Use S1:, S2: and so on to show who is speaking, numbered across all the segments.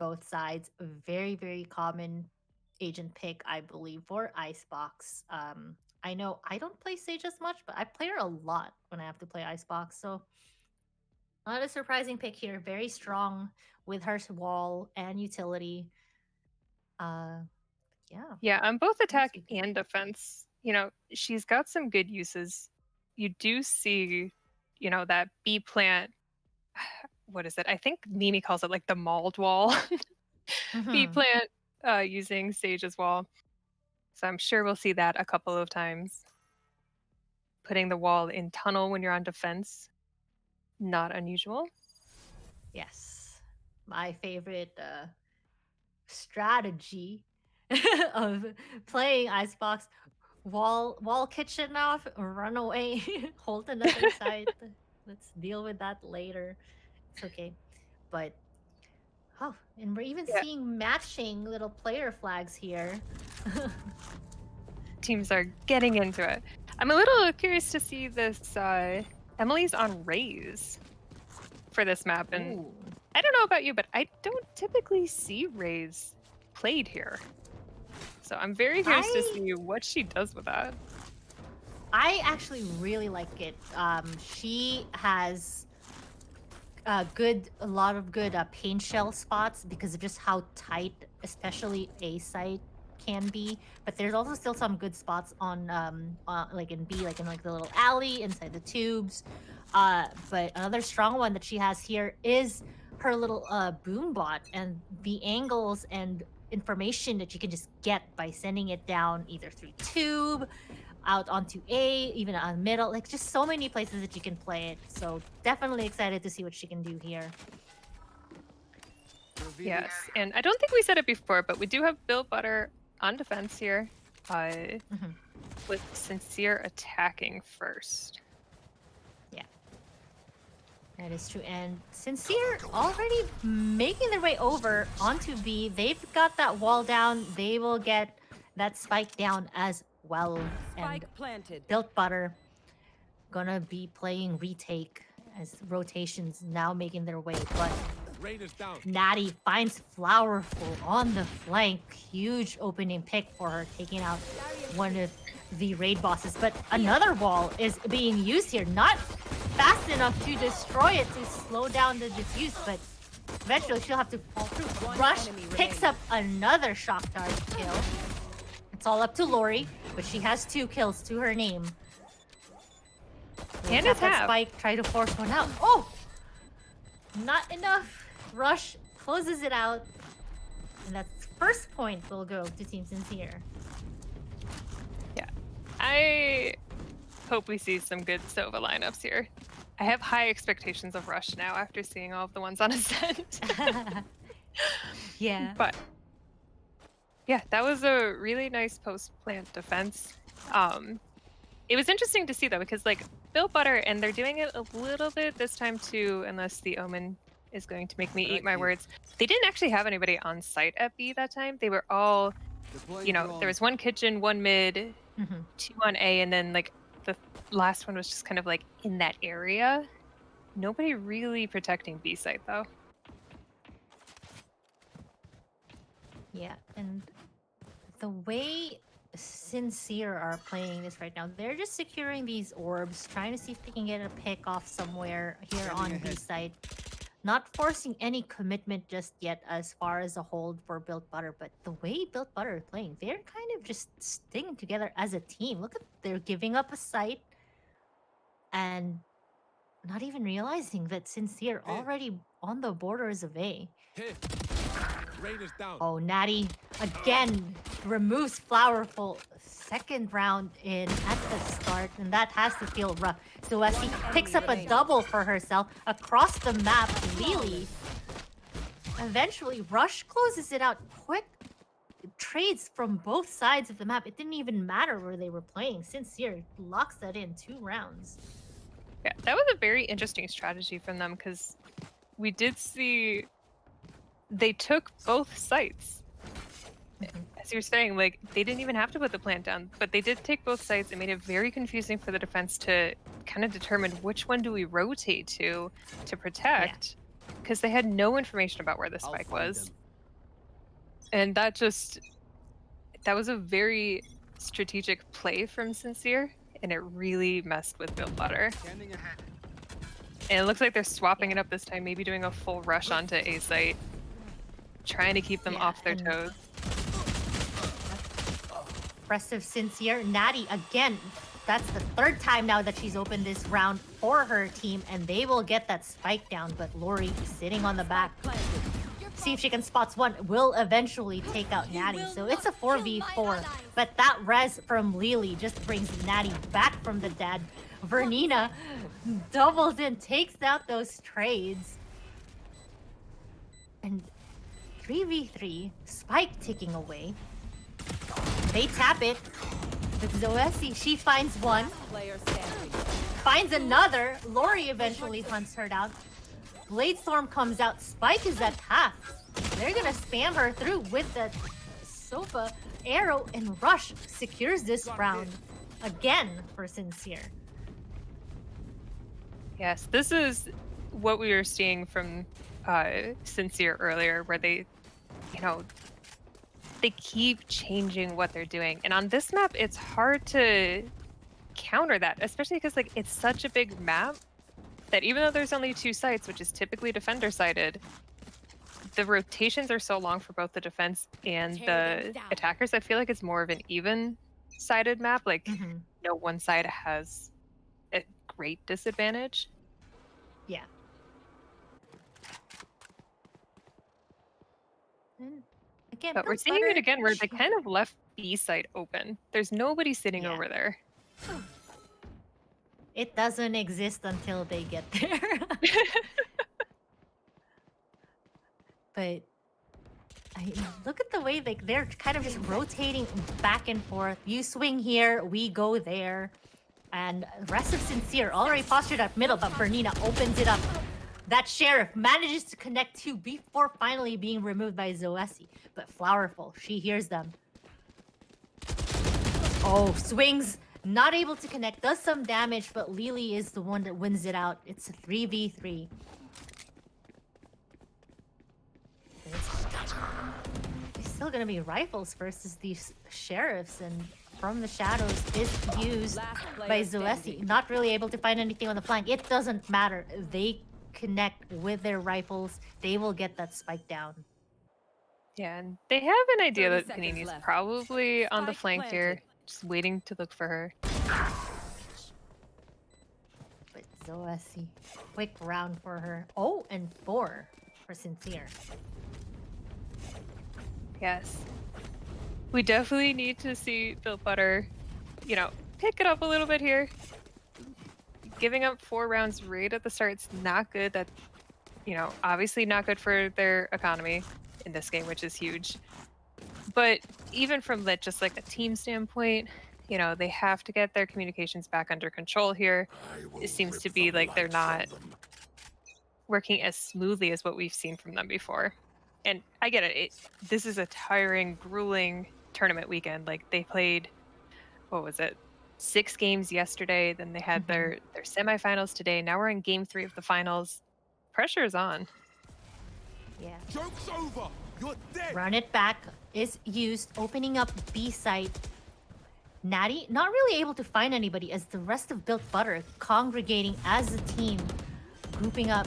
S1: both sides. Very, very common agent pick, I believe, for Icebox. I know I don't play Sage as much, but I play her a lot when I have to play Icebox. So not a surprising pick here. Very strong with her wall and utility. Uh, yeah.
S2: Yeah, on both
S1: Let's
S2: attack
S1: see.
S2: and defense, she's got some good uses. You do see, that B plant. What is it? I think Mimi calls it like the mauled wall. B
S1: Mm-hmm.
S2: plant using Sage as well. So I'm sure we'll see that a couple of times. Putting the wall in tunnel when you're on defense, not unusual.
S1: Yes. My favorite strategy of playing Icebox. Wall kitchen off, run away, hold another side. Let's deal with that later. It's okay. But oh, and we're even
S2: Yeah,
S1: seeing matching little player flags here.
S2: teams are getting into it. I'm a little curious to see this. Emily's on Raze for this map, and
S1: Ooh.
S2: I don't know about you, but I don't typically see Raze played here. So I'm very curious to
S1: I
S2: see what she does with that.
S1: I actually really like it. She has a lot of good paint shell spots because of just how tight, especially A site can be. But there's also still some good spots like in B, like in like the little alley inside the tubes. But another strong one that she has here is her little boom bot and the angles and information that you can just get by sending it down either through tube out onto A, even on middle, like just so many places that you can play it. So definitely excited to see what she can do here.
S2: Yes, and I don't think we said it before, but we do have Bill Butter on defense here,
S1: Mhm.
S2: with SinCere attacking first.
S1: Yeah, that is true. And SinCere already making their way over onto B. They've got that wall down. They will get that spike down as well. And
S3: Spike planted.
S1: Built Butter gonna be playing retake as rotations now making their way, but Natty finds Flowerful on the flank. Huge opening pick for her, taking out one of the raid bosses. But another wall is being used here. Not fast enough to destroy it to slow down the diffuse, but eventually she'll have to fall through. Rush picks up another shock dart kill. It's all up to Lori, but she has 2 kills to her name.
S2: And
S1: Tap
S2: it's
S1: that
S2: half.
S1: spike, try to force one out. Oh! Not enough. Rush closes it out. And that first point will go to Team SinCere.
S2: Yeah, I hope we see some good Sova lineups here. I have high expectations of Rush now after seeing all of the ones on Ascent.
S1: Yeah.
S2: But yeah, that was a really nice post-plant defense. It was interesting to see though, because like Bill Butter, and they're doing it a little bit this time too, unless the Omen is going to make me eat my words. They didn't actually have anybody on site at B that time. They were all, there was one kitchen, one mid,
S1: Mhm.
S2: 2 on A, and then like the last one was just kind of like in that area. Nobody really protecting B site though.
S1: Yeah, and the way SinCere are playing this right now, they're just securing these orbs, trying to see if they can get a pick off somewhere here on B side. Not forcing any commitment just yet as far as a hold for Built Butter, but the way Built Butter is playing, they're kind of just sticking together as a team. Look at, they're giving up a site and not even realizing that SinCere already on the borders of A. Oh, Natty again removes Flowerful. Second round in at the start, and that has to feel rough. So as he picks up a double for herself across the map, Lily. Eventually, Rush closes it out quick. Trades from both sides of the map. It didn't even matter where they were playing. SinCere locks that in 2 rounds.
S2: Yeah, that was a very interesting strategy from them because we did see they took both sites. As you're saying, like they didn't even have to put the plant down, but they did take both sites. It made it very confusing for the defense to kind of determine which one do we rotate to protect, because they had no information about where the spike was. And that was a very strategic play from SinCere, and it really messed with Built Butter.
S3: Scanning ahead.
S2: And it looks like they're swapping
S1: Yeah.
S2: it up this time, maybe doing a full rush onto A site, trying to keep them
S1: Yeah,
S2: off their
S1: and
S2: toes.
S1: impressive SinCere. Natty again. That's the third time now that she's opened this round for her team, and they will get that spike down. But Lori sitting on the back. See if she can spots one. Will eventually take out Natty. So it's a 4v4. But that res from Lily just brings Natty back from the dead. Vernina doubles in, takes out those trades. And 3v3, Spike ticking away. They tap it. With Zoesi, she finds one. Finds another. Lori eventually hunts her down. Bladestorm comes out. Spike is at half. They're gonna spam her through with the Sofa arrow, and Rush secures this round again for SinCere.
S2: Yes, this is what we were seeing from SinCere earlier, where they, you know, they keep changing what they're doing. And on this map, it's hard to counter that, especially because like it's such a big map that even though there's only 2 sites, which is typically defender sided, the rotations are so long for both the defense and the attackers. I feel like it's more of an even sided map. Like no one side has a great disadvantage.
S1: Yeah. And again,
S2: But we're
S1: Built
S2: seeing it
S1: Butter,
S2: again where they kind of left B site open. There's nobody sitting
S1: Yeah.
S2: over there.
S1: It doesn't exist until they get there. But look at the way they're kind of just rotating back and forth. You swing here, we go there. And the rest of SinCere already postured up middle, but Bernina opens it up. That Sheriff manages to connect 2 before finally being removed by Zoesi. But Flowerful, she hears them. Oh, swings. Not able to connect. Does some damage, but Lily is the one that wins it out. It's a 3v3. It's still gonna be rifles versus these sheriffs, and from the shadows is used by Zoesi. Not really able to find anything on the flank. It doesn't matter. They connect with their rifles. They will get that spike down.
S2: Yeah, and they have an idea
S4: 30
S2: that
S4: seconds
S2: Panini's
S4: left.
S2: probably on the
S4: Spike
S2: flank here,
S4: planted.
S2: just waiting to look for her.
S1: But Zoesi, quick round for her. Oh, and 4 for SinCere.
S2: Yes. We definitely need to see Built Butter, you know, pick it up a little bit here. Giving up 4 rounds right at the start is not good. That, you know, obviously not good for their economy in this game, which is huge. But even from just like a team standpoint, you know, they have to get their communications back under control here. It seems to be like they're not working as smoothly as what we've seen from them before. And I get it. This is a tiring, grueling tournament weekend. Like they played, what was it, 6 games yesterday. Then they had their semifinals today. Now we're in game 3 of the finals. Pressure is on.
S1: Yeah.
S3: Joke's over. You're dead.
S1: Run it back is used, opening up B site. Natty not really able to find anybody as the rest of Built Butter congregating as a team, grouping up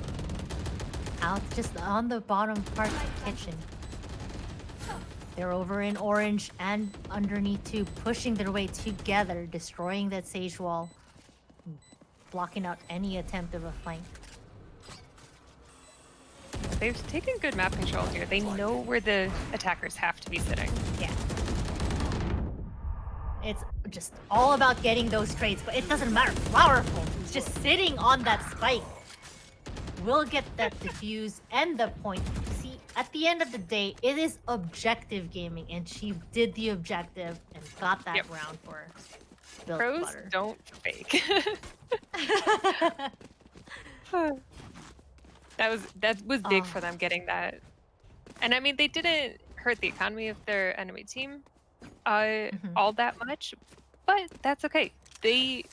S1: out just on the bottom part of the kitchen. They're over in orange and underneath too, pushing their way together, destroying that sage wall, blocking out any attempt of a flank.
S2: They've taken good map control here. They know where the attackers have to be sitting.
S1: Yeah. It's just all about getting those trades, but it doesn't matter. Flowerful, just sitting on that spike, will get that diffuse and the point. See, at the end of the day, it is objective gaming, and she did the objective and got that round for Built
S2: Pros
S1: Butter.
S2: don't fake. That was big for them getting that. And I mean, they didn't hurt the economy of their enemy team all that much, but that's okay. They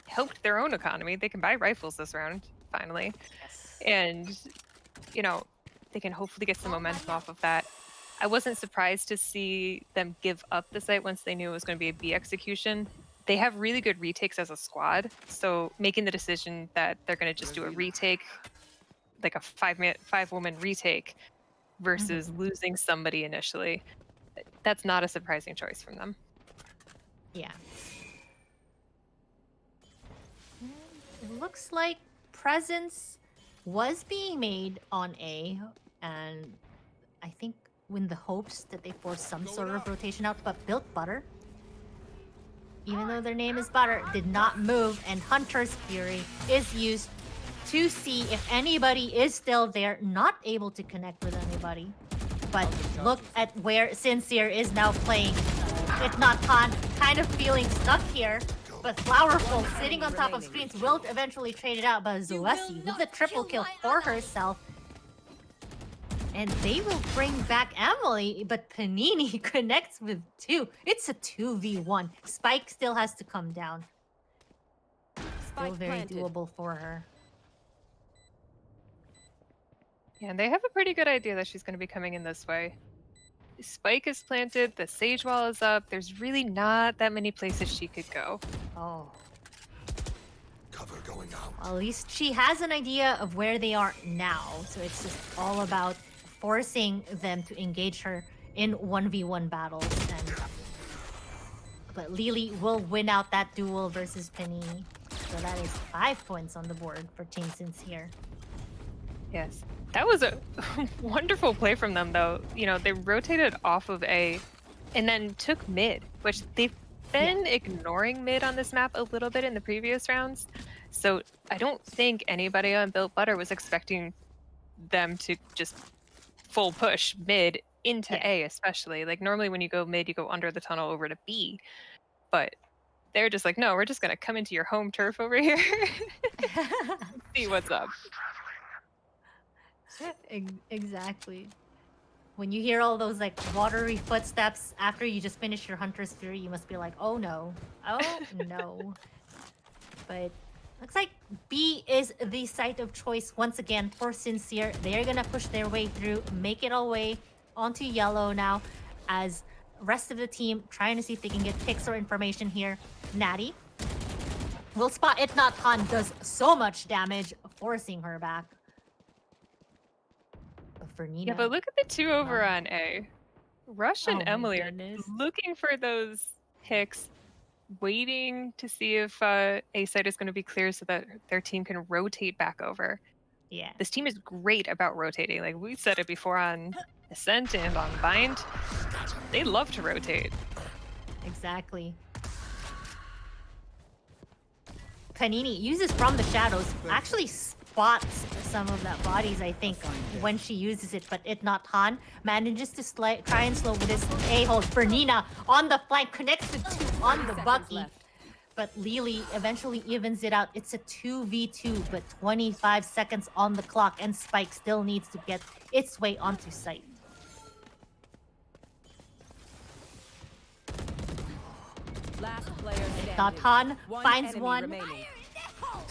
S2: helped their own economy. They can buy rifles this round, finally.
S1: Yes.
S2: And, you know, they can hopefully get some momentum off of that. I wasn't surprised to see them give up the site once they knew it was going to be a B execution. They have really good retakes as a squad, so making the decision that they're going to just do a retake, like a 5-woman retake, versus losing somebody initially, that's not a surprising choice from them.
S1: Yeah. It looks like presence was being made on A, and I think in the hopes that they force some sort of rotation out, but Built Butter, even though their name is Butter, did not move, and Hunter's Fury is used to see if anybody is still there, not able to connect with anybody. But look at where SinCere is now playing. It's not kind of feeling stuck here. But Flowerful sitting on top of screens will eventually trade it out, but Zoesi with the triple kill for herself. And they will bring back Emily, but Panini connects with 2. It's a 2v1. Spike still has to come down. Still very doable for her.
S2: Yeah, and they have a pretty good idea that she's going to be coming in this way. Spike is planted, the Sage Wall is up. There's really not that many places she could go.
S1: Oh.
S3: Cover going out.
S1: Well, at least she has an idea of where they are now. So it's just all about forcing them to engage her in 1v1 battles. But Lily will win out that duel versus Panini. So that is 5 points on the board for Team SinCere.
S2: Yes. That was a wonderful play from them, though. You know, they rotated off of A and then took mid, which they've been ignoring mid on this map a little bit in the previous rounds. So I don't think anybody on Built Butter was expecting them to just full push mid into A, especially. Like, normally when you go mid, you go under the tunnel over to B. But they're just like, no, we're just going to come into your home turf over here. See what's up.
S1: Exactly. When you hear all those like watery footsteps after you just finish your Hunter's Fury, you must be like, oh no. Oh no. But looks like B is the site of choice once again for SinCere. They're gonna push their way through, make it all way onto yellow now, as rest of the team trying to see if they can get picks or information here. Natty will spot it not. Han does so much damage, forcing her back. For Nina.
S2: Yeah, but look at the 2 over on A. Rush and Emily are looking for those picks, waiting to see if A site is going to be clear so that their team can rotate back over.
S1: Yeah.
S2: This team is great about rotating. Like we said it before on Ascent and on Bind. They love to rotate.
S1: Exactly. Panini uses From the Shadows, actually spots some of that bodies, I think, when she uses it, but it not Han manages to try and slow with his a-hole. Bernina on the flank connects with 2 on the Bucky, but Lily eventually evens it out. It's a 2v2, but 25 seconds on the clock, and Spike still needs to get its way onto site.
S4: Last player standing.
S1: Not Han finds one.
S4: Remaining.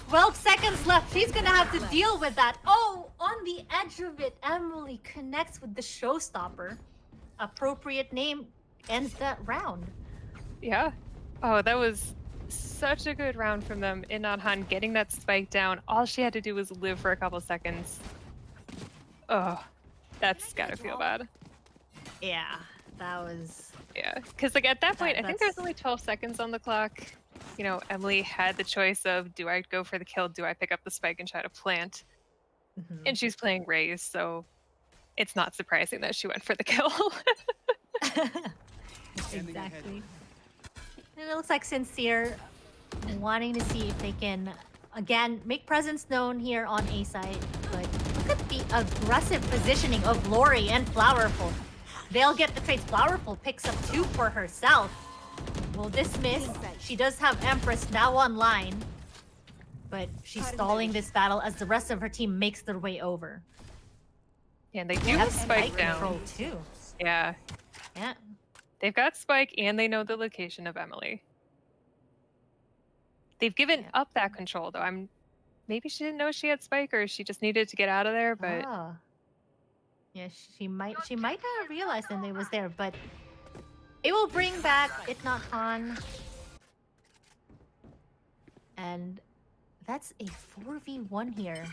S1: 12 seconds left. She's gonna have to deal with that. Oh, on the edge of it, Emily connects with the showstopper. Appropriate name ends that round.
S2: Yeah. Oh, that was such a good round from them. Inat Han getting that spike down. All she had to do was live for a couple seconds. Oh, that's gotta feel bad.
S1: Yeah, that was...
S2: Yeah, because like at that point, I think there's only 12 seconds on the clock. You know, Emily had the choice of, do I go for the kill? Do I pick up the spike and try to plant? And she's playing Raze, so it's not surprising that she went for the kill.
S1: Exactly. And it looks like SinCere wanting to see if they can, again, make presence known here on A side. But look at the aggressive positioning of Lori and Flowerful. They'll get the trades. Flowerful picks up 2 for herself. Will dismiss. She does have Empress now online. But she's stalling this battle as the rest of her team makes their way over.
S2: Yeah, and they do have Spike down.
S1: Control too.
S2: Yeah.
S1: Yeah.
S2: They've got Spike and they know the location of Emily. They've given up that control though. Maybe she didn't know she had Spike or she just needed to get out of there, but
S1: Yeah, she might not have realized that it was there, but it will bring back It Not Han. And that's a 4v1 here.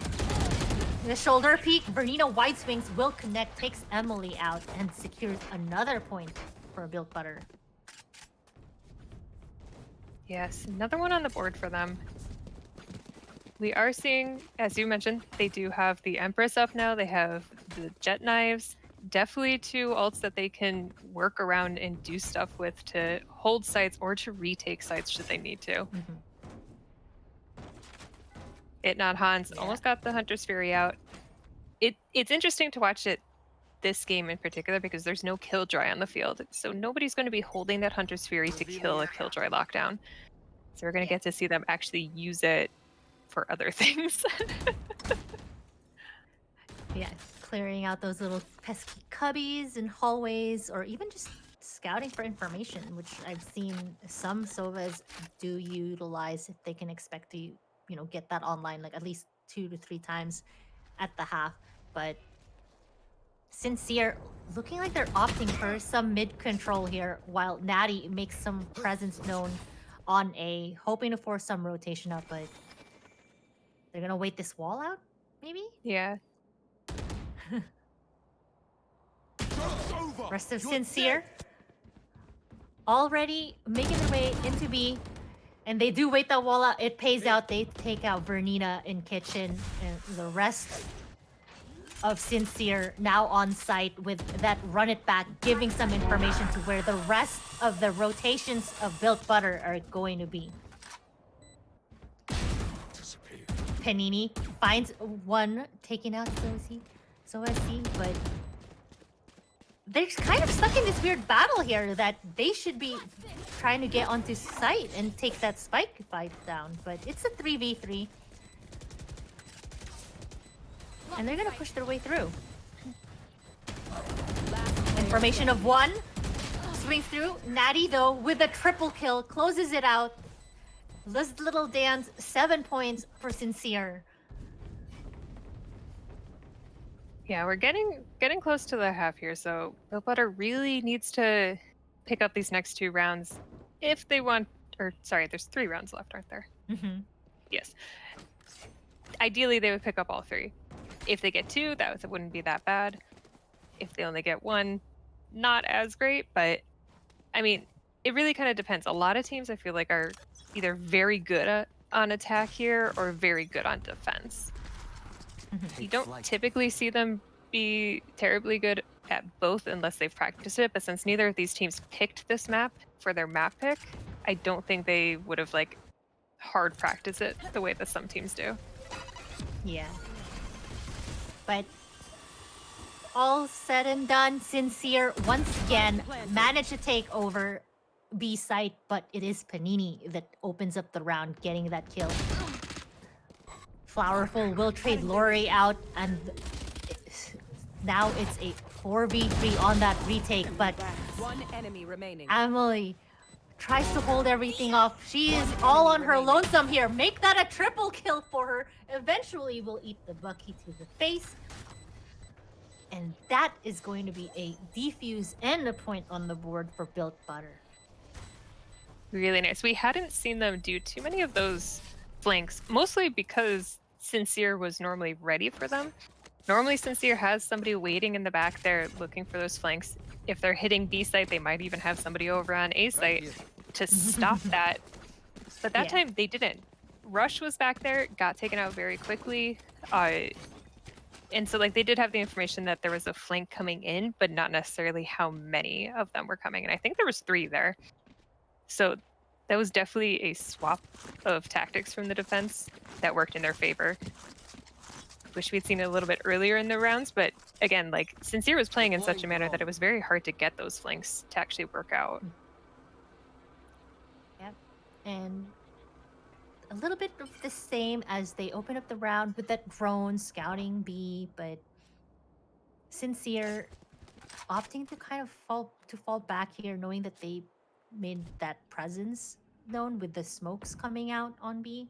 S1: The shoulder peek, Bernina wide swings will connect, takes Emily out, and secures another point for Built Butter.
S2: Yes, another one on the board for them. We are seeing, as you mentioned, they do have the Empress up now. They have the Jet Knives. Definitely two ults that they can work around and do stuff with to hold sites or to retake sites should they need to. It Not Hans almost got the Hunter's Fury out. It's interesting to watch it this game in particular because there's no Killjoy on the field. So nobody's going to be holding that Hunter's Fury to kill a Killjoy lockdown. So we're going to get to see them actually use it for other things.
S1: Yeah, clearing out those little pesky cubbies and hallways, or even just scouting for information, which I've seen some Sovas do utilize if they can expect to, get that online like at least 2 to 3 times at the half. But SinCere looking like they're opting for some mid control here, while Natty makes some presence known on A, hoping to force some rotation up, but they're gonna wait this wall out, maybe?
S2: Yeah.
S1: Rest of SinCere already making their way into B, and they do wait that wall out. It pays out. They take out Bernina in kitchen, and the rest of SinCere now on site with that run it back, giving some information to where the rest of the rotations of Built Butter are going to be. Panini finds one, taking out Zoesi, but they're kind of stuck in this weird battle here that they should be trying to get onto site and take that spike fight down, but it's a 3v3. And they're gonna push their way through. Information of one. Swings through. Natty, though, with a triple kill, closes it out. This little dance, 7 points for SinCere.
S2: Yeah, we're getting close to the half here, so Built Butter really needs to pick up these next 2 rounds if they want. Or sorry, there's 3 rounds left, aren't there?
S1: Mm-hmm.
S2: Yes. Ideally, they would pick up all 3. If they get 2, that wouldn't be that bad. If they only get 1, not as great. But I mean, it really kind of depends. A lot of teams I feel like are either very good on attack here or very good on defense. You don't typically see them be terribly good at both unless they've practiced it, but since neither of these teams picked this map for their map pick, I don't think they would have hard practiced it the way that some teams do.
S1: Yeah. But all said and done, SinCere once again managed to take over B site, but it is Panini that opens up the round, getting that kill. Flowerful will trade Lori out, and now it's a 4v3 on that retake, but
S4: One enemy remaining.
S1: Emily tries to hold everything off. She is all on her lonesome here. Make that a triple kill for her. Eventually will eat the Bucky to the face. And that is going to be a defuse and a point on the board for Built Butter.
S2: Really nice. We hadn't seen them do too many of those flanks, mostly because SinCere was normally ready for them. Normally, SinCere has somebody waiting in the back there looking for those flanks. If they're hitting B site, they might even have somebody over on A site to stop that. But that time, they didn't. Rush was back there, got taken out very quickly. And so they did have the information that there was a flank coming in, but not necessarily how many of them were coming. And I think there was 3 there. So that was definitely a swap of tactics from the defense that worked in their favor. Wish we'd seen it a little bit earlier in the rounds, but again, SinCere was playing in such a manner that it was very hard to get those flanks to actually work out.
S1: Yep. And a little bit of the same as they open up the round with that drone scouting B, but SinCere opting to kind of fall back here, knowing that they made that presence known with the smokes coming out on B.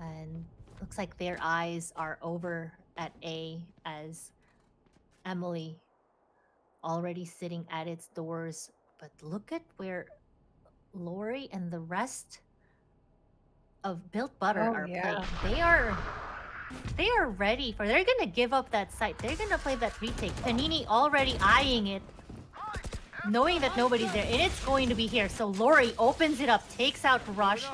S1: And looks like their eyes are over at A as Emily already sitting at its doors. But look at where Lori and the rest of Built Butter
S2: Oh,
S1: are
S2: yeah.
S1: playing. They are ready for. They're gonna give up that site. They're gonna play that retake. Panini already eyeing it, knowing that nobody's there, and it's going to be here. So Lori opens it up, takes out Rush,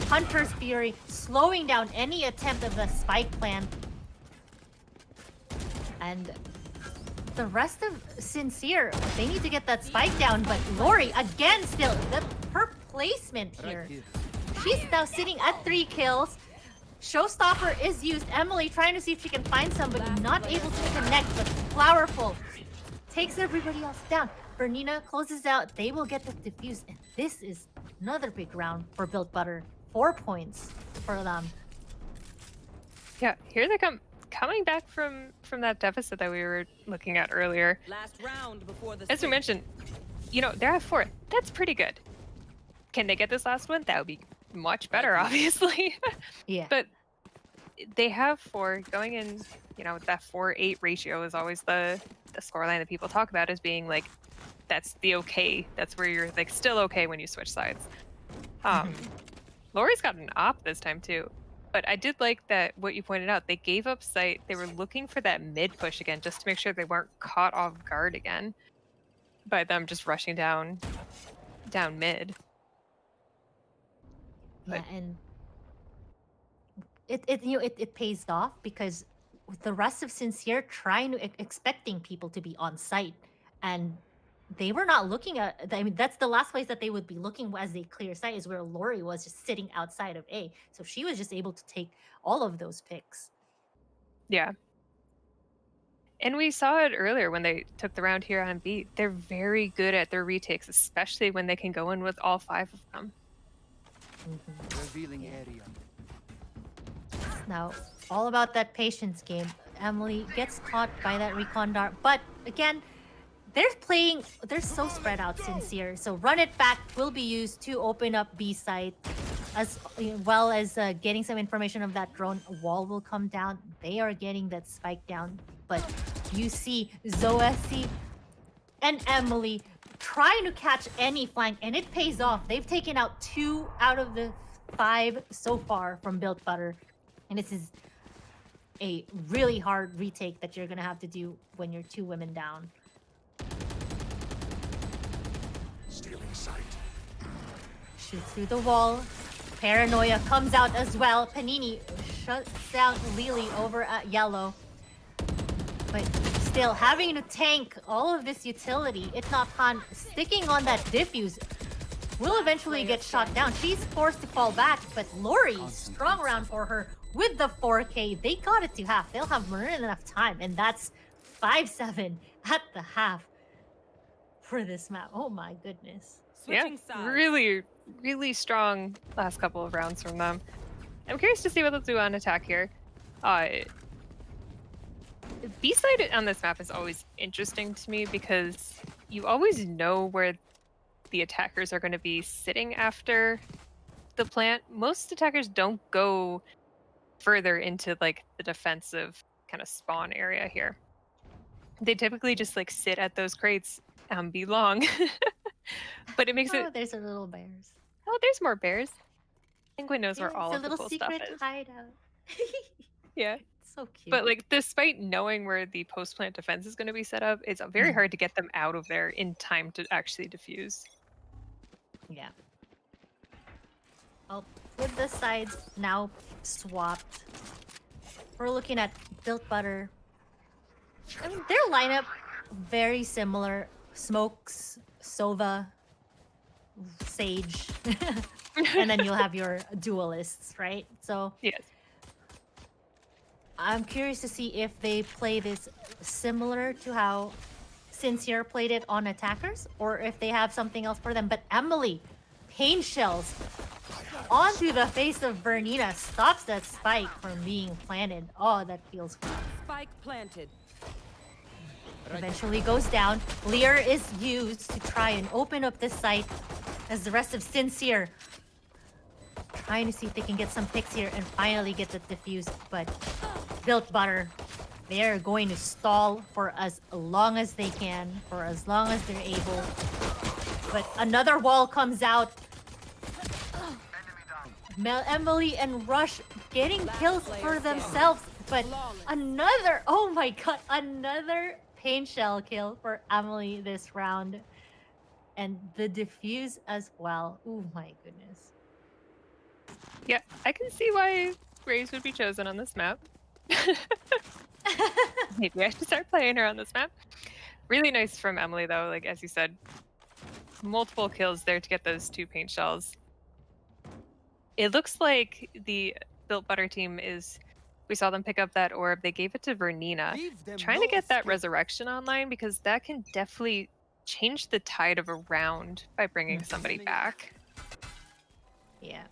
S1: Hunter's Fury, slowing down any attempt of the spike plan. And the rest of SinCere, they need to get that spike down, but Lori, again, still, her placement here. She's now sitting at 3 kills. Showstopper is used. Emily trying to see if she can find somebody, not able to connect, but Flowerful takes everybody else down. Bernina closes out. They will get the defuse, and this is another big round for Built Butter. 4 points for them.
S2: Yeah, here they come. Coming back from that deficit that we were looking at earlier.
S4: Last round before the
S2: As we
S4: switch.
S2: mentioned, you know, they're at 4. That's pretty good. Can they get this last one? That would be much better, obviously.
S1: Yeah.
S2: But they have 4 going in. You know, that 4-8 ratio is always the scoreline that people talk about as being like, that's the okay. That's where you're like still okay when you switch sides. Lori's got an op this time too. But I did like that what you pointed out. They gave up sight. They were looking for that mid push again just to make sure they weren't caught off guard again by them just rushing down mid.
S1: Yeah,
S2: But-
S1: and it pays off because the rest of SinCere trying to expecting people to be on site, and they were not looking at. I mean, that's the last place that they would be looking as they clear sight is where Lori was just sitting outside of A. So she was just able to take all of those picks.
S2: Yeah. And we saw it earlier when they took the round here on B. They're very good at their retakes, especially when they can go in with all 5 of them.
S5: Revealing area.
S1: Now, all about that patience game. Emily gets caught by that recon dart, but again, they're so spread out SinCere. So run it back will be used to open up B site, as well as getting some information of that drone. A wall will come down. They are getting that spike down, but you see Zoesi and Emily trying to catch any flank, and it pays off. They've taken out 2 out of the 5 so far from Built Butter, and this is a really hard retake that you're gonna have to do when you're 2 women down.
S3: Stealing sight.
S1: Shoots through the wall. Paranoia comes out as well. Panini shuts down Lily over at yellow. But still, having to tank all of this utility, Itnaphan sticking on that diffuse will eventually get shot down. She's forced to fall back, but Lori, strong round for her with the 4K. They got it to half. They'll have more than enough time, and that's 5-7 at the half for this map. Oh my goodness.
S4: Switching
S2: Yeah,
S4: sides.
S2: really, really strong last couple of rounds from them. I'm curious to see what they'll do on attack here. B-side on this map is always interesting to me because you always know where the attackers are going to be sitting after the plant. Most attackers don't go further into like the defensive kind of spawn area here. They typically just like sit at those crates and be long. But it makes
S1: Oh,
S2: it.
S1: there's a little bears.
S2: Oh, there's more bears. Penguin knows where
S1: Yeah,
S2: all
S1: it's
S2: of
S1: a
S2: the
S1: little
S2: cool stuff
S1: secret
S2: is.
S1: hideout.
S2: Yeah.
S1: So cute.
S2: But like, despite knowing where the post-plant defense is going to be set up, it's very hard to get them out of there in time to actually defuse.
S1: yeah. Oh, with the sides now swapped, we're looking at Built Butter. I mean, their lineup very similar. Smokes, Sova, Sage, and then you'll have your duelists, right? So
S2: Yes.
S1: I'm curious to see if they play this similar to how SinCere played it on attackers, or if they have something else for them. But Emily, pain shells onto the face of Bernina stops that spike from being planted. Oh, that feels good.
S4: Spike planted.
S1: Eventually goes down. Lear is used to try and open up this site as the rest of SinCere trying to see if they can get some picks here and finally get the defuse, but Built Butter They are going to stall for as long as they can, for as long as they're able. But another wall comes out. Emily and Rush getting kills for themselves, but another, oh my god, another pain shell kill for Emily this round. And the diffuse as well. Oh my goodness.
S2: Yeah, I can see why Raze would be chosen on this map. Maybe I should start playing her on this map. Really nice from Emily, though. Like, as you said, multiple kills there to get those 2 paint shells. It looks like the Built Butter team is... We saw them pick up that orb. They gave it to Vernina. Trying to get that resurrection online, because that can definitely change the tide of a round by bringing somebody back.
S1: Yeah.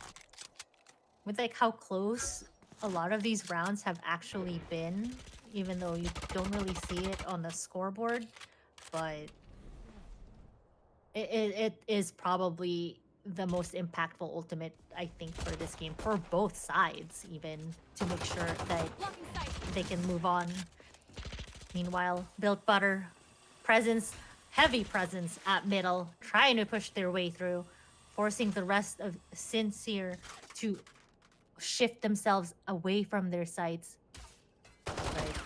S1: With like how close a lot of these rounds have actually been, even though you don't really see it on the scoreboard, but it is probably the most impactful ultimate, I think, for this game, for both sides, even, to make sure that they can move on. Meanwhile, Built Butter, presence, heavy presence at middle, trying to push their way through, forcing the rest of SinCere to shift themselves away from their sites. Right.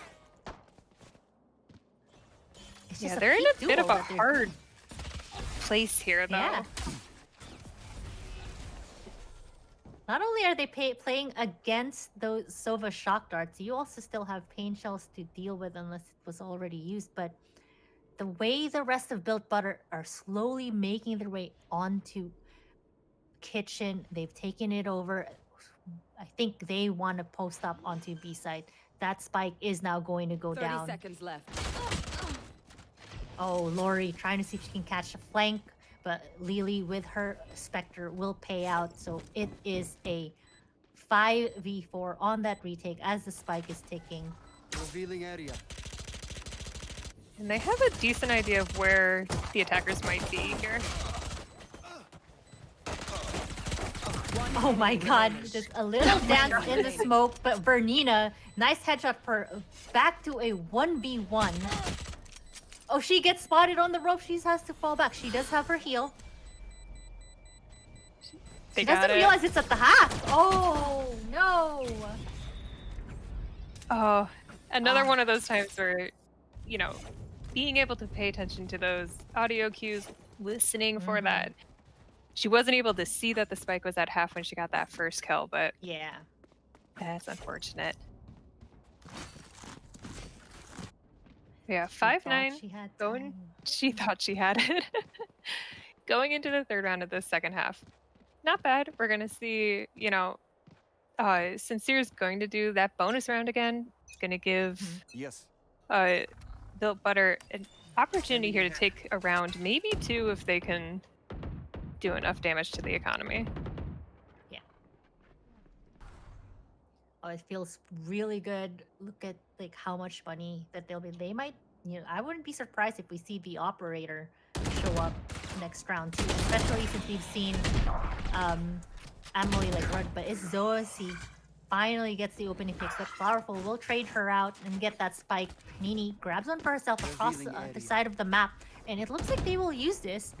S1: It's
S2: Yeah,
S1: just
S2: they're in
S1: peak
S2: a bit
S1: duo
S2: of a
S1: that they're
S2: hard
S1: doing.
S2: place here, though.
S1: Yeah. Not only are they playing against those Sova shock darts, you also still have pain shells to deal with unless it was already used, but the way the rest of Built Butter are slowly making their way onto kitchen, they've taken it over. I think they want to post up onto B side. That spike is now going to go
S4: 30
S1: down.
S4: seconds left.
S1: Oh, Lori trying to see if she can catch a flank, but Lily with her Spectre will pay out. So it is a 5v4 on that retake as the spike is ticking.
S5: Revealing area.
S2: And they have a decent idea of where the attackers might be here.
S1: Oh my god, just a little dance in the smoke, but Vernina, nice headshot for back to a 1v1. Oh, she gets spotted on the rope. She has to fall back. She does have her heal.
S2: They
S1: She
S2: got
S1: doesn't
S2: it.
S1: realize it's at the half. Oh, no.
S2: Oh, another one of those times where, you know, being able to pay attention to those audio cues, listening for that. She wasn't able to see that the spike was at half when she got that first kill, but
S1: Yeah.
S2: that's unfortunate. Yeah,
S1: She thought
S2: 5-9.
S1: she had
S2: Going,
S1: time.
S2: she thought she had it. Going into the third round of the second half. Not bad. We're going to see, you know, SinCere is going to do that bonus round again. It's going to give
S5: Yes.
S2: Built Butter an opportunity here to take a round, maybe 2 if they can do enough damage to the economy.
S1: Yeah. Oh, it feels really good. Look at like how much money that they'll be. They might, you know, I wouldn't be surprised if we see the operator show up next round too, especially since we've seen Emily like run. But it's Zoasi finally gets the opening pick, but Flowerful will trade her out and get that spike. Nini grabs one for herself across the other side of the map, and it looks like they will use this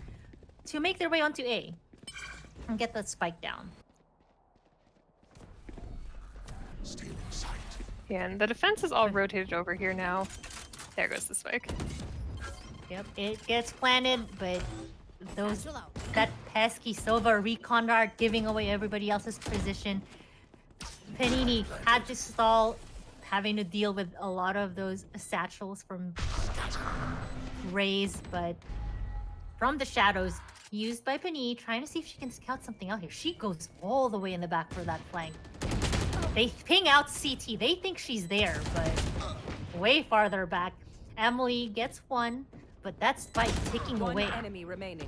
S1: to make their way onto A and get that spike down.
S3: Stealing sight.
S2: Yeah, and the defense is all rotated over here now. There goes the spike.
S1: Yep, it gets planted, but that pesky Sova recon dart giving away everybody else's position. Panini had to stall, having to deal with a lot of those satchels from Raze, but from the shadows, used by Panini, trying to see if she can scout something out here. She goes all the way in the back for that flank. They ping out CT. They think she's there, but way farther back. Emily gets one, but that spike ticking
S4: One
S1: away.
S4: enemy remaining.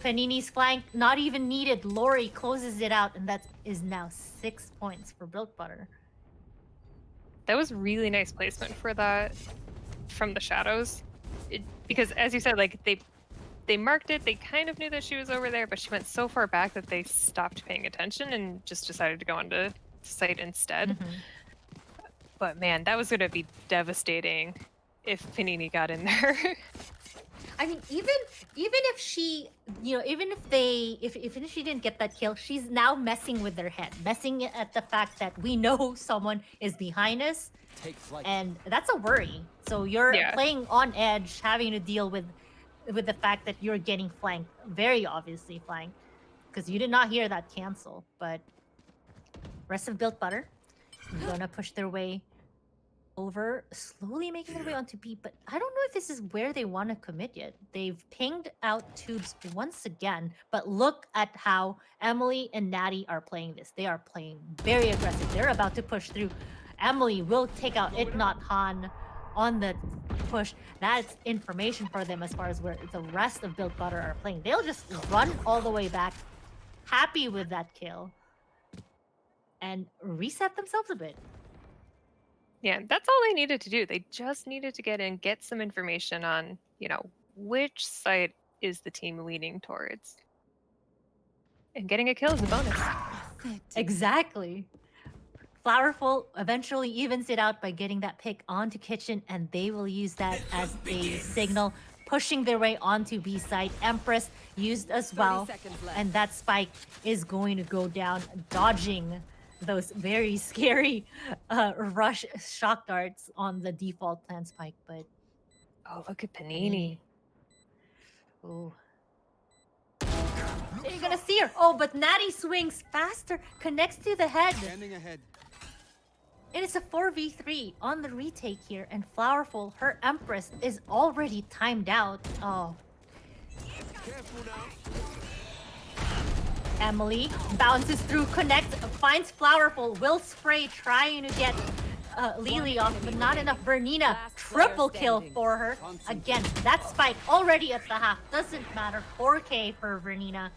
S1: Panini's flank, not even needed. Lori closes it out, and that is now 6 points for Built Butter.
S2: That was really nice placement for that from the shadows. Because as you said, like they marked it, they kind of knew that she was over there, but she went so far back that they stopped paying attention and just decided to go onto site instead. But man, that was gonna be devastating if Panini got in there.
S1: I mean, even if she, even if they, if even if she didn't get that kill, she's now messing with their head, messing at the fact that we know someone is behind us,
S3: Take flight.
S1: and that's a worry. So you're
S2: Yeah.
S1: playing on edge, having to deal with the fact that you're getting flanked, very obviously flanked, because you did not hear that cancel. But rest of Built Butter gonna push their way over, slowly making their way onto B, but I don't know if this is where they want to commit yet. They've pinged out tubes once again, but look at how Emily and Natty are playing this. They are playing very aggressive. They're about to push through. Emily will take out It Not Han on the push. That's information for them as far as where the rest of Built Butter are playing. They'll just run all the way back, happy with that kill, and reset themselves a bit.
S2: Yeah, that's all they needed to do. They just needed to get in, get some information on, which site is the team leaning towards. And getting a kill is a bonus.
S1: Exactly. Flowerful eventually evens it out by getting that pick onto Kitchen, and they will use that as a signal, pushing their way onto B side. Empress used as
S4: 30
S1: well,
S4: seconds left.
S1: and that spike is going to go down, dodging those very scary rush shock darts on the default plan spike. But
S2: Oh, look at Panini.
S1: oh. You're gonna see her. Oh, but Natty swings faster, connects to the head.
S3: Standing ahead.
S1: It is a 4v3 on the retake here, and Flowerful, her Empress, is already timed out. Oh.
S3: Careful now.
S1: Emily bounces through, connects, finds Flowerful, will spray, trying to get Lily off, but not enough. Bernina,
S4: Last player
S1: triple kill
S4: standing.
S1: for her. Again, that spike already at the half. Doesn't matter. 4K for Bernina.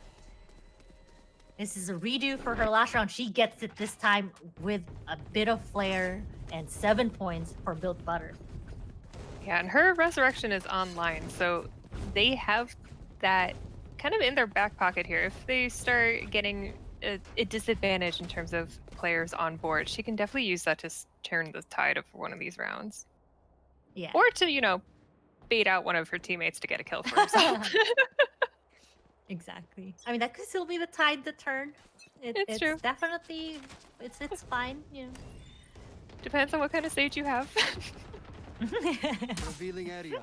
S1: This is a redo for her last round. She gets it this time with a bit of flair, and 7 points for Built Butter.
S2: Yeah, and her resurrection is online, so they have that kind of in their back pocket here. If they start getting a disadvantage in terms of players on board, she can definitely use that to turn the tide of one of these rounds.
S1: Yeah.
S2: Or to, bait out one of her teammates to get a kill for herself.
S1: Exactly. I mean, that could still be the tide to turn.
S2: It's true.
S1: Definitely, it's fine.
S2: Depends on what kind of stage you have.
S3: Revealing area.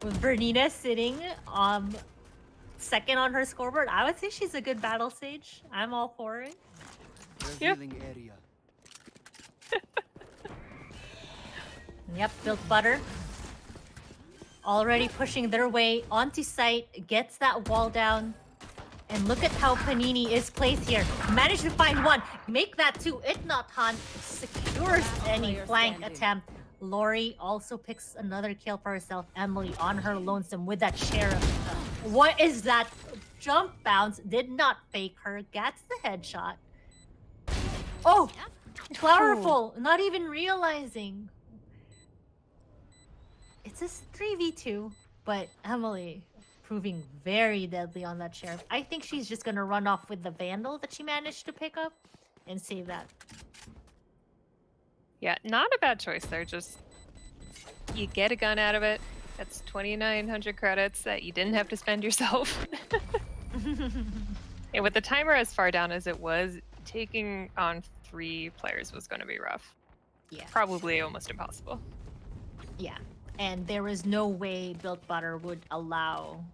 S1: With Bernina sitting second on her scoreboard, I would say she's a good battle stage. I'm all for it.
S3: Revealing area.
S1: Yep, Built Butter. Already pushing their way onto site, gets that wall down. And look at how Panini is placed here. Managed to find one, make that two. It Not Han secures any
S4: player
S1: flank
S4: standing.
S1: attempt. Lori also picks another kill for herself. Emily on her lonesome with that sheriff. What is that? Jump bounce did not fake her. Gets the headshot. Oh, Flowerful, not even realizing. It's a 3v2, but Emily proving very deadly on that sheriff. I think she's just gonna run off with the Vandal that she managed to pick up and save that.
S2: Yeah, not a bad choice there. Just you get a gun out of it. That's 2,900 credits that you didn't have to spend yourself. And with the timer as far down as it was, taking on 3 players was going to be rough.
S1: Yeah.
S2: Probably almost impossible.
S1: Yeah. And there was no way Built Butter would allow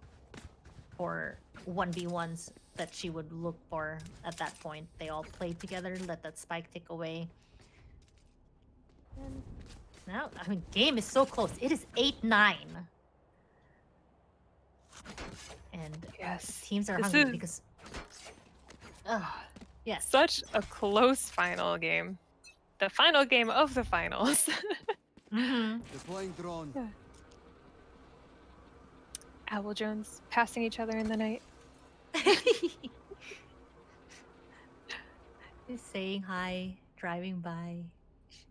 S1: for 1v1s that she would look for at that point. They all played together, let that spike tick away. And now, I mean, game is so close. It is 8-9. And
S2: Yes.
S1: teams are
S2: This
S1: hungry
S2: is-
S1: because... yes.
S2: Such a close final game. The final game of the finals.
S1: Mm-hmm.
S3: Deploying drone.
S2: Yeah. Owl Jones passing each other in the night.
S1: Just saying hi, driving by.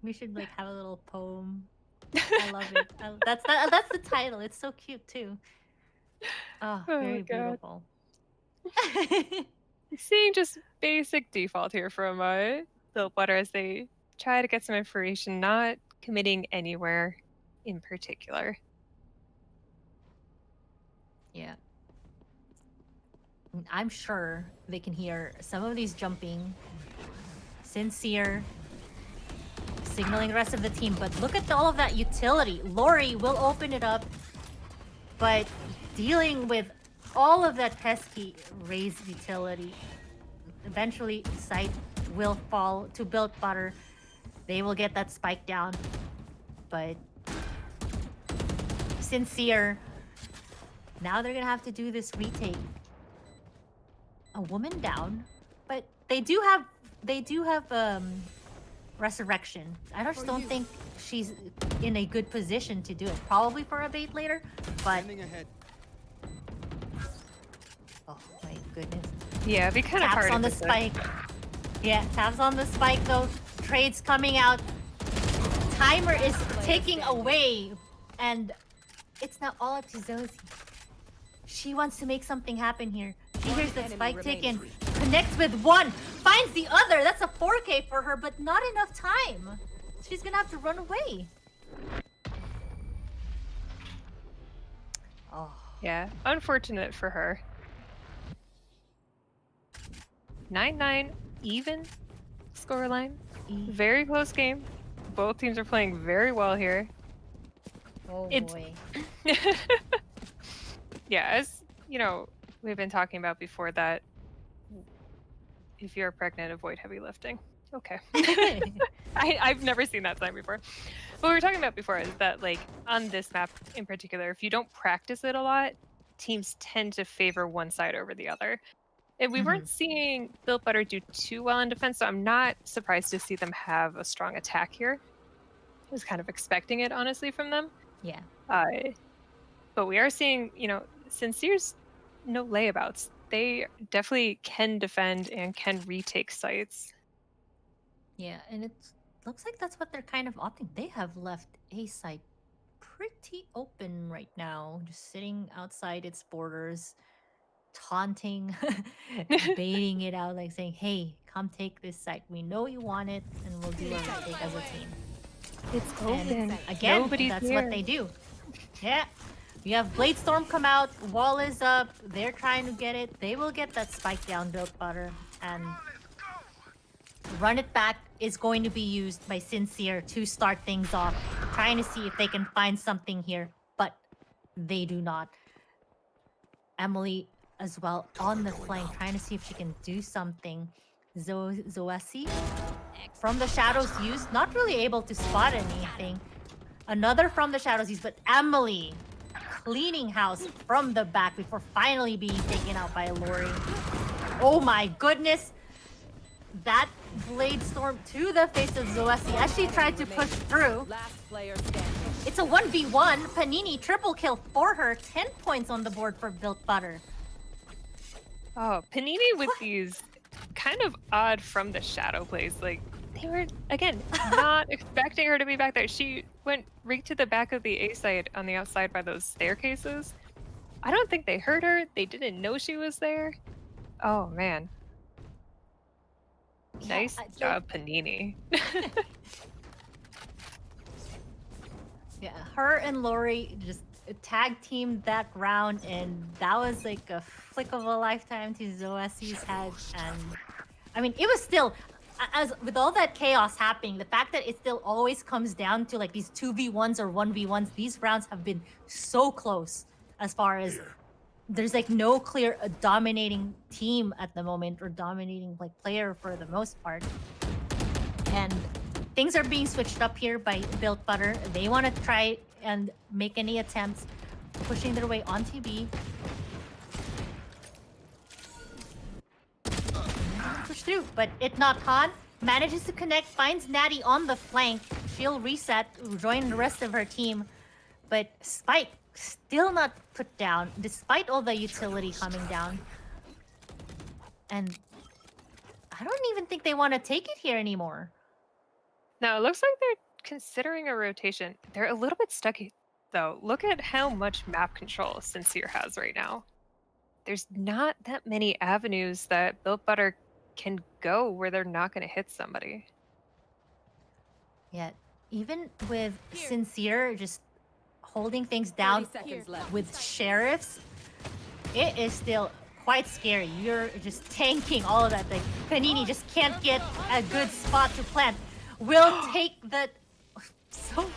S1: We should like have a little poem. I love it. That's the title. It's so cute too. Oh,
S2: Oh,
S1: very
S2: God.
S1: beautiful.
S2: Seeing just basic default here from Built Butter as they try to get some information, not committing anywhere in particular.
S1: Yeah. I'm sure they can hear some of these jumping. SinCere signaling the rest of the team, but look at all of that utility. Lori will open it up, but dealing with all of that pesky raised utility, eventually sight will fall to Built Butter. They will get that spike down, but SinCere, now they're gonna have to do this retake. A woman down, but they do have resurrection. I just don't think she's in a good position to do it. Probably for a bait later, but
S3: Standing ahead.
S1: oh my goodness.
S2: Yeah, it'd be kind of
S1: Taps
S2: hard.
S1: on the
S2: if it's a-
S1: spike. Yeah, taps on the spike though. Trades coming out. Timer is ticking away, and it's now all up to Zosie. She wants to make something happen here. She hears the
S4: enemy
S1: spike
S4: remains.
S1: taken, connects with one, finds the other. That's a 4K for her, but not enough time. She's gonna have to run away. Oh,
S2: Yeah, unfortunate for her. 9-9 even scoreline. Very close game. Both teams are playing very well here.
S1: oh
S2: It's-
S1: boy.
S2: Yeah, as you know, we've been talking about before that if you're pregnant, avoid heavy lifting. Okay. I've never seen that sign before. What we were talking about before is that, like, on this map in particular, if you don't practice it a lot, teams tend to favor one side over the other. And we weren't seeing Built Butter do too well in defense, so I'm not surprised to see them have a strong attack here. I was kind of expecting it, honestly, from them.
S1: Yeah.
S2: But we are seeing, SinCere's no layabouts. They definitely can defend and can retake sites.
S1: Yeah, and it looks like that's what they're kind of opting. They have left A site pretty open right now, just sitting outside its borders, taunting, baiting it out, like saying, "Hey, come take this site. We know you want it, and we'll do our retake as a team."
S2: It's
S1: And again,
S2: Nobody's
S1: that's
S2: here.
S1: what they do. Yeah. You have Blade Storm come out, wall is up, they're trying to get it. They will get that spike down, Built Butter, and run it back is going to be used by SinCere to start things off, trying to see if they can find something here, but they do not. Emily as well on the flank, trying to see if she can do something. Zoesi from the shadows used, not really able to spot anything. Another from the shadows used, but Emily cleaning house from the back before finally being taken out by Lori. Oh my goodness. That Blade Storm to the face of Zoesi as she tried to push through.
S4: Last player standing.
S1: It's a 1v1. Panini triple kill for her. 10 points on the board for Built Butter.
S2: Oh, Panini with these kind of odd from the shadow plays. Like, they were, again, not expecting her to be back there. She went right to the back of the A site on the outside by those staircases. I don't think they heard her. They didn't know she was there. Oh, man. Nice job, Panini.
S1: Yeah, her and Lori just tag teamed that round, and that was like a flick of a lifetime to Zoesi's head. And I mean, it was still, as with all that chaos happening, the fact that it still always comes down to like these 2v1s or 1v1s, these rounds have been so close as far as there's like no clear dominating team at the moment, or dominating like player for the most part. And things are being switched up here by Built Butter. They want to try and make any attempts pushing their way onto B. Push through, but Itnot Khan manages to connect, finds Natty on the flank. She'll reset, join the rest of her team. But Spike still not put down, despite all the utility coming down. And I don't even think they want to take it here anymore.
S2: Now, it looks like they're considering a rotation. They're a little bit stuck, though. Look at how much map control SinCere has right now. There's not that many avenues that Built Butter can go where they're not going to hit somebody.
S1: Yeah, even with SinCere just holding things down
S4: 30 seconds left.
S1: with sheriffs, it is still quite scary. You're just tanking all of that thing. Panini just can't get a good spot to plant. Will take the so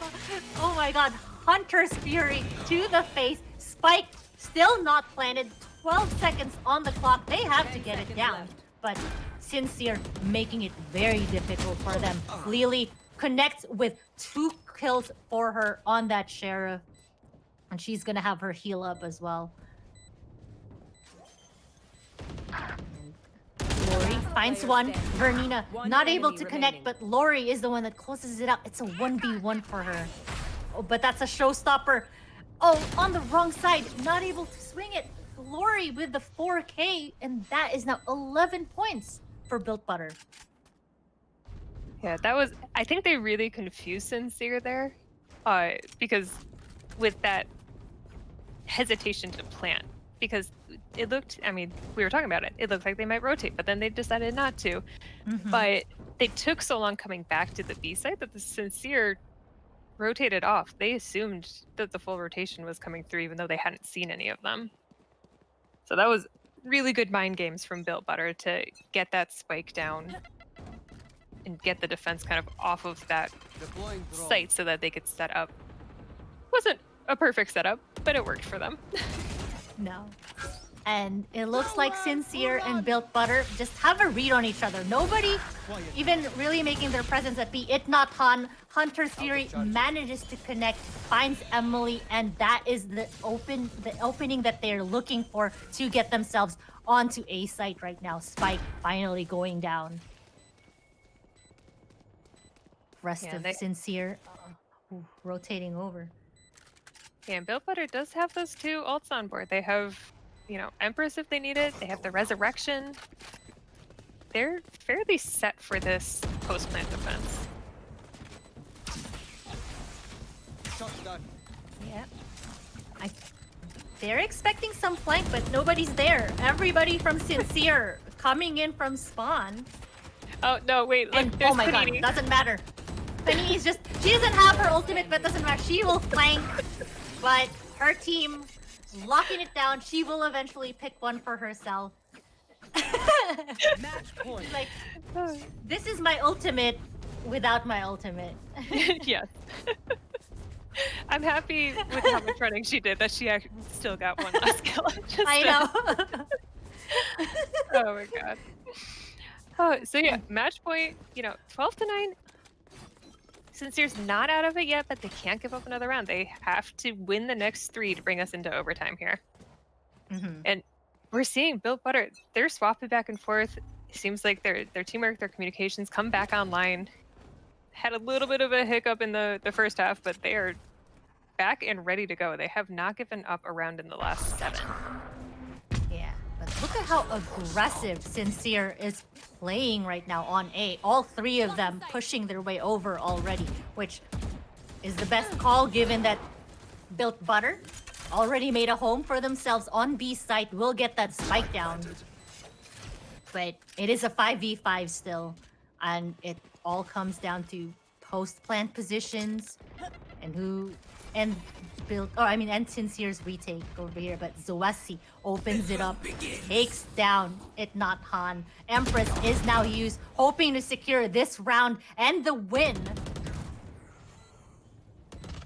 S1: oh my god, Hunter's Fury to the face. Spike still not planted. 12 seconds on the clock. They have to
S4: 10
S1: get it
S4: seconds
S1: down.
S4: left.
S1: But SinCere making it very difficult for them. Lily connects with 2 kills for her on that sheriff. And she's gonna have her heal up as well. Lori finds
S4: player
S1: one.
S4: standing.
S1: Vernina
S4: One
S1: not able
S4: enemy
S1: to connect,
S4: remaining.
S1: but Lori is the one that closes it up. It's a 1v1 for her. Oh, but that's a showstopper. Oh, on the wrong side. Not able to swing it. Lori with the 4K, and that is now 11 points for Built Butter.
S2: Yeah, that was. I think they really confused SinCere there, because with that hesitation to plant, because it looked. I mean, we were talking about it. It looked like they might rotate, but then they decided not to.
S1: Mhm.
S2: But they took so long coming back to the B side that the SinCere rotated off. They assumed that the full rotation was coming through, even though they hadn't seen any of them. So that was really good mind games from Built Butter to get that spike down and get the defense kind of off of that
S3: Deploying drone.
S2: site so that they could set up. Wasn't a perfect setup, but it worked for them.
S1: No. And it looks like SinCere and Built Butter just have a read on each other. Nobody even really making their presence at B. It not Han. Hunter's Fury manages to connect, finds Emily, and that is the opening that they're looking for to get themselves onto A site right now. Spike finally going down. Rest
S2: Yeah,
S1: of
S2: they-
S1: SinCere rotating over.
S2: Yeah, and Built Butter does have those 2 ults on board. They have, Empress if they need it. They have the Resurrection. They're fairly set for this post-plant defense.
S3: Shot done.
S1: Yeah. They're expecting some flank, but nobody's there. Everybody from SinCere coming in from spawn.
S2: Oh, no, wait. Look,
S1: And
S2: there's
S1: oh my
S2: Panini.
S1: god, doesn't matter. Panini's just, she doesn't have her ultimate, but doesn't matter. She will flank, but her team locking it down. She will eventually pick one for herself.
S4: Match point.
S1: She's like, this is my ultimate without my ultimate.
S2: Yes. I'm happy with how much running she did, that she actually still got one last kill.
S1: I know.
S2: Oh my god. Oh, so yeah, match point, 12 to 9. SinCere's not out of it yet, but they can't give up another round. They have to win the next 3 to bring us into overtime here.
S1: Mhm.
S2: And we're seeing Built Butter, they're swapping back and forth. It seems like their teamwork, their communications come back online. Had a little bit of a hiccup in the first half, but they are back and ready to go. They have not given up a round in the last 7.
S1: Yeah, but look at how aggressive SinCere is playing right now on A. All 3 of them pushing their way over already, which is the best call given that Built Butter already made a home for themselves on B site. Will get that spike down. But it is a 5v5 still, and it all comes down to post-plant positions and and SinCere's retake over here, but Zoesi opens it up, takes down It Not Han. Empress is now used, hoping to secure this round and the win.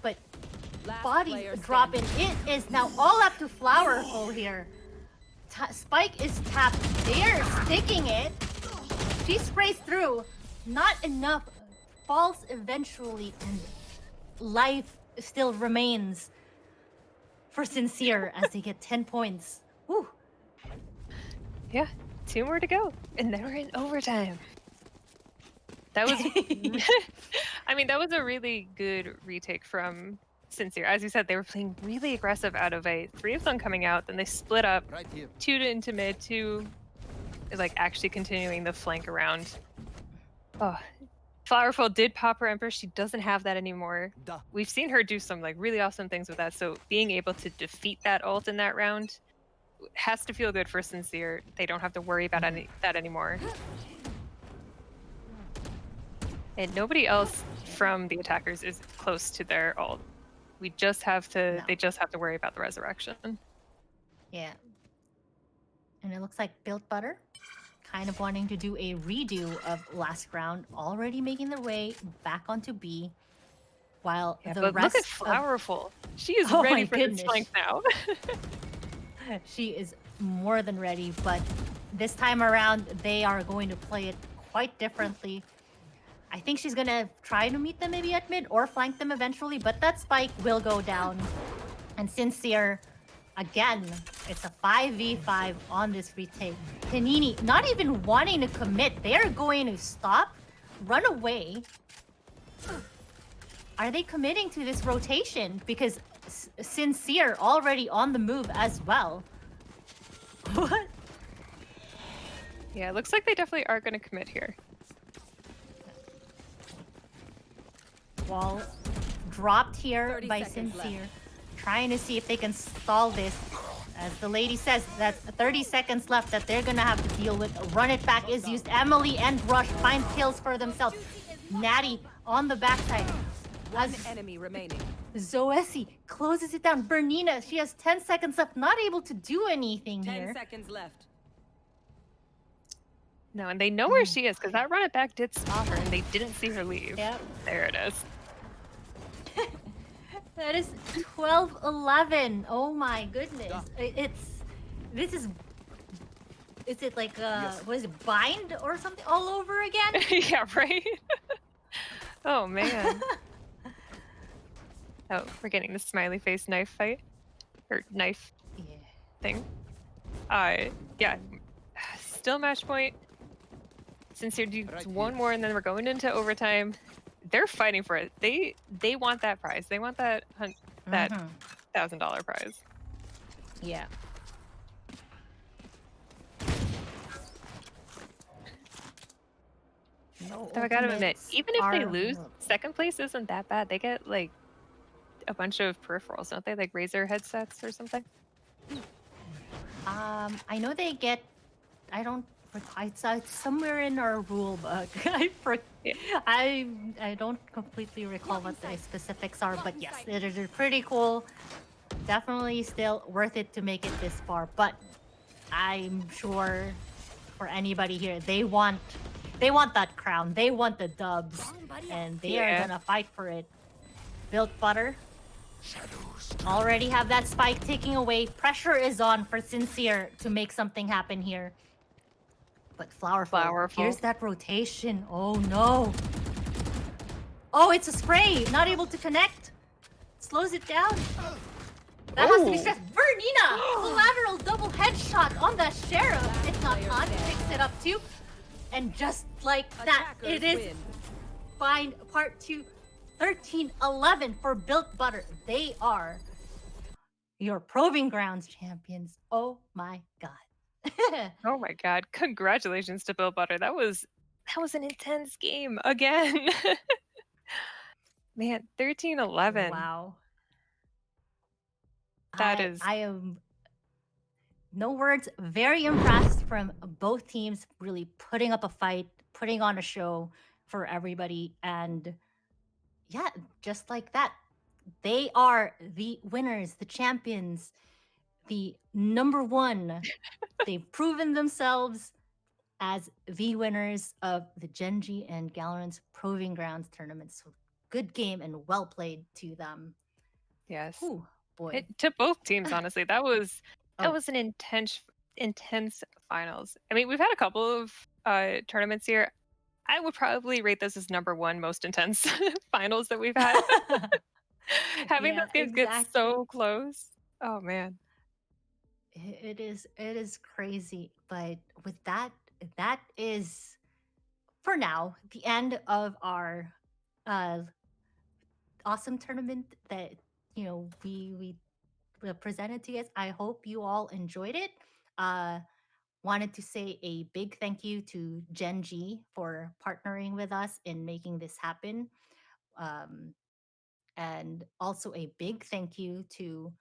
S1: But
S4: Last
S1: body
S4: player
S1: dropping, it is now all up to Flower Hole here. Spike is tapped, they're sticking it. She sprays through, not enough, falls eventually, and life still remains for SinCere as they get 10 points. Woo.
S2: Yeah, 2 more to go, and then we're in overtime. That was, I mean, that was a really good retake from SinCere. As you said, they were playing really aggressive out of A. 3 of them coming out, then they split up,
S3: Right here.
S2: 2 into mid, 2 like actually continuing the flank around. Oh, Flowerful did pop her Empress. She doesn't have that anymore.
S3: Duh.
S2: We've seen her do some like really awesome things with that. So being able to defeat that ult in that round has to feel good for SinCere. They don't have to worry about that anymore. And nobody else from the attackers is close to their ult. We just have to.
S1: No.
S2: They just have to worry about the resurrection.
S1: Yeah. And it looks like Built Butter kind of wanting to do a redo of last round, already making their way back onto B, while
S2: Yeah,
S1: the
S2: but look at
S1: rest of
S2: Flowerful. She is
S1: oh
S2: ready
S1: my
S2: for this
S1: goodness,
S2: flank now.
S1: she is more than ready. But this time around, they are going to play it quite differently. I think she's gonna try to meet them maybe at mid or flank them eventually, but that spike will go down. And SinCere, again, it's a 5v5 on this retake. Panini not even wanting to commit. They're going to stop, run away. Are they committing to this rotation? Because SinCere already on the move as well. What?
S2: Yeah, it looks like they definitely are going to commit here.
S1: Wall dropped here
S4: 30
S1: by
S4: seconds
S1: SinCere.
S4: left.
S1: Trying to see if they can stall this. As the lady says, that's 30 seconds left that they're gonna have to deal with. Run it back is used. Emily and Rush find kills for themselves. Natty on the backside.
S4: One
S1: As
S4: enemy remaining.
S1: Zoesi closes it down. Bernina, she has 10 seconds left, not able to do anything
S4: 10
S1: here.
S4: seconds left.
S2: No, and they know where she is because that run it back did spot her and they didn't see her leave.
S1: Yep.
S2: There it is.
S1: That is 12-11. Oh my goodness. This is it like what is it, bind or something all over again?
S2: Yeah, right? Oh, man. Oh, we're getting the smiley face knife fight. Or knife
S1: Yeah.
S2: thing. Yeah. Still match point. SinCere do
S3: Right
S2: one
S3: here.
S2: more and then we're going into overtime. They're fighting for it. They want that prize. They want that
S1: Mhm.
S2: $1,000 prize.
S1: Yeah. No
S2: So I gotta admit,
S1: ultimates
S2: even if they
S1: are
S2: lose,
S1: available.
S2: second place isn't that bad. They get like a bunch of peripherals, don't they? Like Razer headsets or something.
S1: I know they get. I don't. It's somewhere in our rule book.
S2: Yeah.
S1: I don't completely recall what the specifics are, but yes, it is pretty cool. Definitely still worth it to make it this far. But I'm sure for anybody here, they want that crown. They want the dubs, and they are
S2: Yeah.
S1: gonna fight for it. Built Butter already have that spike taking away. Pressure is on for SinCere to make something happen here. But Flowerful, here's that rotation. Oh no. Oh, it's a spray. Not able to connect. Slows it down. That has to be
S2: Oh.
S1: stressed. Bernina! Collateral double headshot on the Sheriff. It's not on. Picks it up too. And just like that,
S4: Attackers
S1: it is
S4: win.
S1: find part 2. 13-11 for Built Butter. They are your Proving Grounds champions. Oh my god.
S2: Oh my god! Congratulations to Bill Butter. That was an intense game again. Man, 13-11.
S1: Wow.
S2: That is
S1: I am no words. Very impressed from both teams, really putting up a fight, putting on a show for everybody. And yeah, just like that, they are the winners, the champions, the number one. They've proven themselves as the winners of the Gen.G and Galorants Proving Grounds tournaments. So good game and well played to them.
S2: yes.
S1: Ooh, boy.
S2: To both teams, honestly, that was
S1: Oh.
S2: an intense finals. I mean, we've had a couple of tournaments here. I would probably rate this as number one most intense finals that we've had. Having
S1: Yeah,
S2: those games get
S1: exactly.
S2: so close. Oh man.
S1: It is crazy, but with that is for now the end of our uh awesome tournament that we presented to you guys. I hope you all enjoyed it. Wanted to say a big thank you to Gen.G for partnering with us in making this happen. Um, and also a big thank you to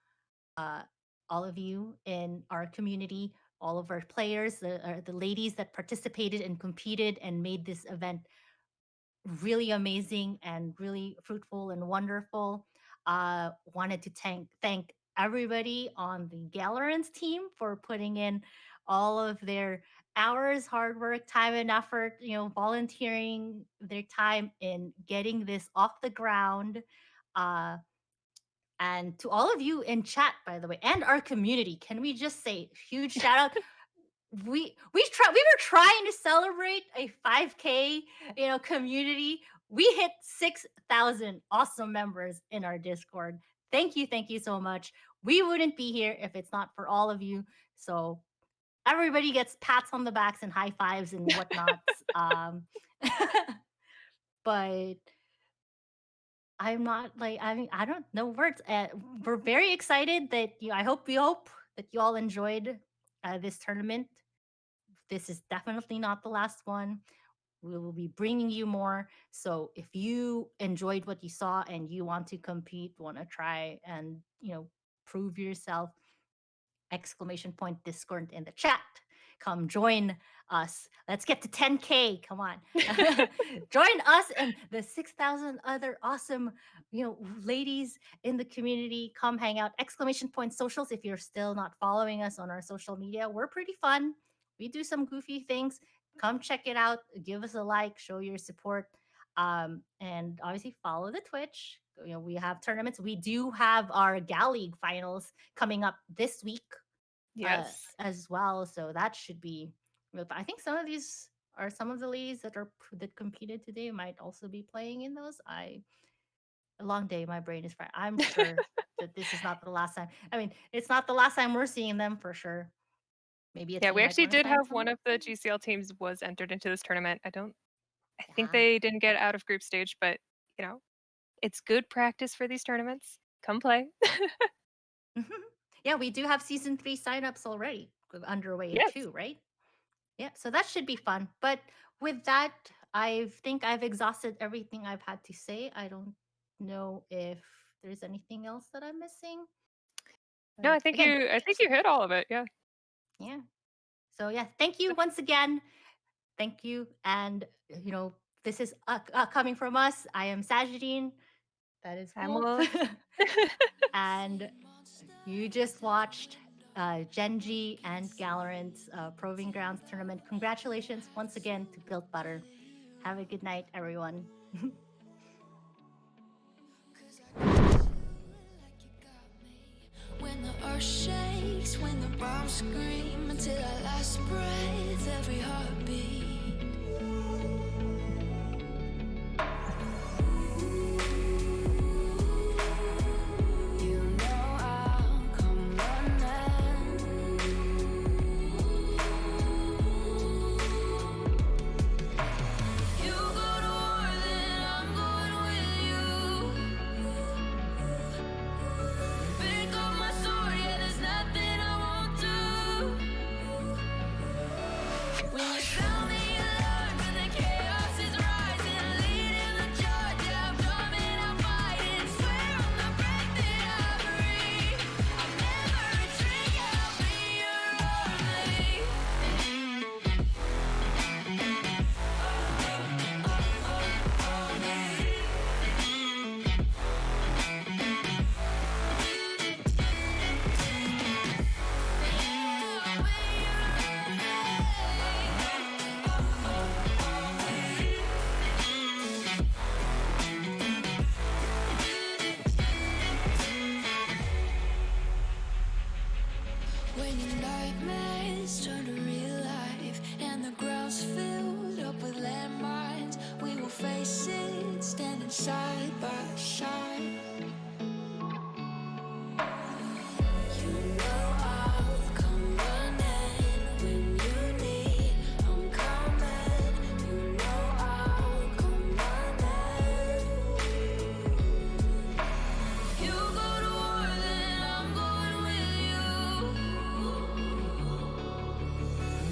S1: uh, all of you in our community, all of our players, the ladies that participated and competed and made this event really amazing and really fruitful and wonderful. Wanted to thank everybody on the Galorants team for putting in all of their hours, hard work, time, and effort. Volunteering their time in getting this off the ground. Uh, and to all of you in chat, by the way, and our community, can we just say huge shout out? We were trying to celebrate a 5K community. We hit 6,000 awesome members in our Discord. Thank you so much. We wouldn't be here if it's not for all of you. So everybody gets pats on the backs and high fives and whatnots. But I'm not like, I mean, I don't know words. We're very excited that we hope that you all enjoyed this tournament. This is definitely not the last one. We will be bringing you more. So if you enjoyed what you saw and you want to compete, want to try and, prove yourself, exclamation point Discord in the chat. Come join us. Let's get to 10K. Come on. Join us and the 6,000 other awesome, ladies in the community. Come hang out. Exclamation point socials. If you're still not following us on our social media, we're pretty fun. We do some goofy things. Come check it out. Give us a like, show your support. And obviously follow the Twitch. We have tournaments. We do have our Gal League finals coming up this week
S2: Yes.
S1: as well. So that should be. I think some of these are some of the ladies that competed today might also be playing in those. A long day. My brain is fried. I'm sure that this is not the last time. I mean, it's not the last time we're seeing them for sure. Maybe a
S2: Yeah,
S1: team
S2: we
S1: might
S2: actually
S1: want to
S2: did
S1: sign
S2: have one
S1: someone.
S2: of the GCL teams was entered into this tournament. I think
S1: Yeah.
S2: they didn't get out of group stage, but it's good practice for these tournaments. Come play.
S1: Yeah, we do have season 3 signups already underway
S2: Yes.
S1: too, right? Yeah, so that should be fun. But with that, I think I've exhausted everything I've had to say. I don't know if there's anything else that I'm missing.
S2: No,
S1: But again,
S2: I think you hit all of it. Yeah.
S1: yeah. So yeah, thank you once again. Thank you. And this is coming from us. I am Sajidine. That is
S2: I'm
S1: Wolf.
S2: Wolf.
S1: And you just watched Gen.G and Galorant's Proving Grounds tournament. Congratulations once again to Built Butter. Have a good night, everyone.
S5: When the earth shakes, when the bombs scream, until our last breath, every heartbeat. You know I'll come running. If you go to war, then I'm going with you. Pick up my sword, yeah, there's nothing I won't do. When you sound the alarm, when the chaos is rising, leading the charge, yeah, I'm coming, I'm fighting. Swear on the breath that I breathe, I'll never retreat, yeah, I'll be your When your nightmares turn to real life and the ground's filled up with landmines, we will face it standing side by side. You know I'll come running when you need. I'm coming. You know I'll come running. If you go to war, then I'm going with you.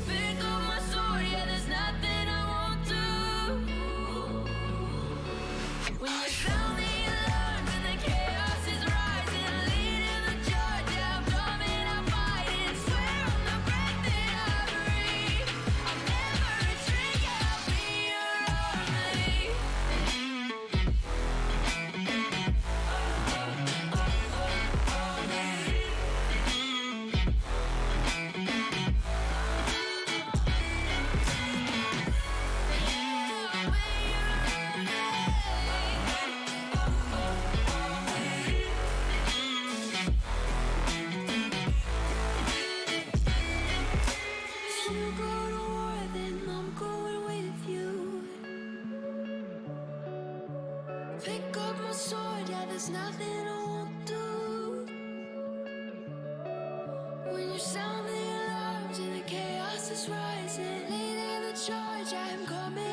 S5: Pick up my sword, yeah, there's nothing I won't do. When you sound the alarm, when Pick up my sword, yeah, there's nothing I won't do. When you sound the alarms and the chaos is rising, leading the charge, I'm coming